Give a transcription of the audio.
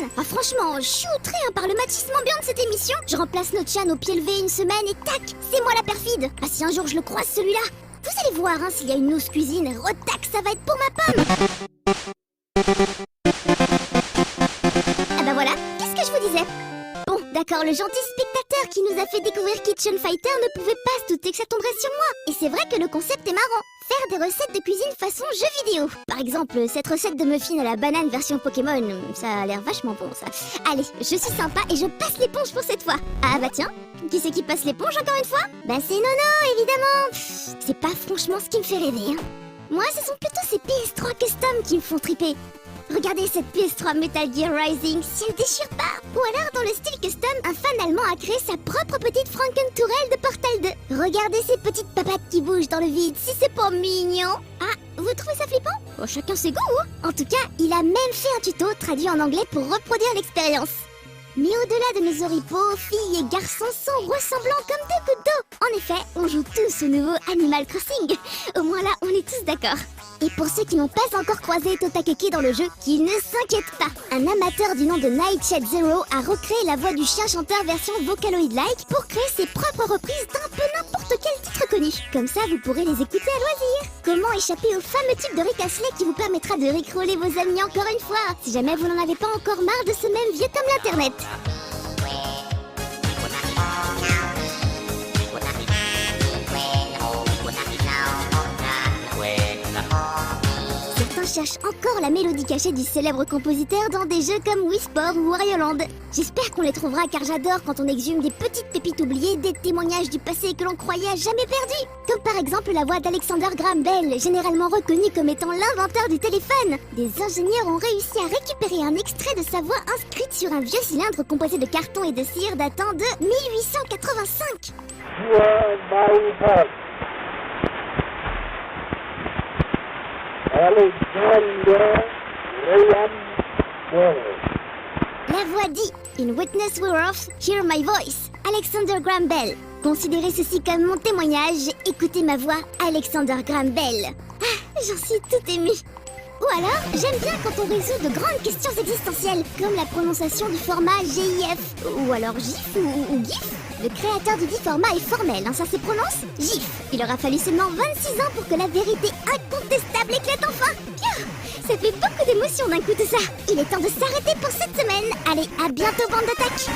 semaine. Ah franchement, je suis outrée par le machisme ambiant de cette émission. Je remplace Nochan au pied levé une semaine et tac, c'est moi la perfide. Ah si un jour je le croise celui-là, vous allez voir s'il y a une nousse cuisine, retac, ça va être pour ma pomme. Ah bah voilà, qu'est-ce que je vous disais? Bon, d'accord, le gentil spectateur qui nous a fait découvrir Kitchen Fighter ne pouvait pas se douter que ça tomberait sur moi. Et c'est vrai que le concept est marrant. Faire des recettes de cuisine façon jeu vidéo. Par exemple, cette recette de muffins à la banane version Pokémon, ça a l'air vachement bon ça. Allez, je suis sympa et je passe l'éponge pour cette fois. Ah bah tiens, qui c'est qui passe l'éponge encore une fois? Bah c'est Nono, évidemment. C'est pas franchement ce qui me fait rêver. Moi, ce sont plutôt ces PS3 custom qui me font triper. Regardez cette PS3 Metal Gear Rising, si elle déchire pas. Ou alors, dans le style custom, un fan allemand a créé sa propre petite Franken-tourelle de Portal 2. Regardez ces petites papates qui bougent dans le vide, si c'est pas mignon. Ah, vous trouvez ça flippant? Bon, chacun ses goûts, hein. En tout cas, il a même fait un tuto traduit en anglais pour reproduire l'expérience. Mais au-delà de mes oripeaux, filles et garçons sont ressemblants comme deux gouttes d'eau. En effet, on joue tous au nouveau Animal Crossing. Au moins là, on est tous d'accord. Et pour ceux qui n'ont pas encore croisé Totakeke dans le jeu, qu'ils ne s'inquiètent pas. Un amateur du nom de Nightshade Zero a recréé la voix du chien chanteur version Vocaloid-like pour créer ses propres reprises d'un peu n'importe quel titre connu. Comme ça, vous pourrez les écouter à loisir. Comment échapper au fameux tube de Rick Astley qui vous permettra de rickroller vos amis encore une fois, si jamais vous n'en avez pas encore marre de ce même vieux comme l'internet. Cherche encore la mélodie cachée du célèbre compositeur dans des jeux comme Wii Sport ou Wario Land. J'espère qu'on les trouvera car j'adore quand on exhume des petites pépites oubliées, des témoignages du passé que l'on croyait à jamais perdus. Comme par exemple la voix d'Alexander Graham Bell, généralement reconnu comme étant l'inventeur du téléphone. Des ingénieurs ont réussi à récupérer un extrait de sa voix inscrite sur un vieux cylindre composé de carton et de cire datant de 1885. Alexander Graham Bell. La voix dit In witness whereof, hear my voice. Alexander Graham Bell. Considérez ceci comme mon témoignage. Écoutez ma voix, Alexander Graham Bell. Ah, j'en suis toute émue. Ou alors, j'aime bien quand on résout de grandes questions existentielles, comme la prononciation du format GIF, ou alors GIF ou GIF. Le créateur du dit format est formel, ça se prononce GIF. Il aura fallu seulement 26 ans pour que la vérité incontestable éclate enfin. Piou, ça fait beaucoup d'émotions d'un coup tout ça. Il est temps de s'arrêter pour cette semaine. Allez, à bientôt bande d'attaques.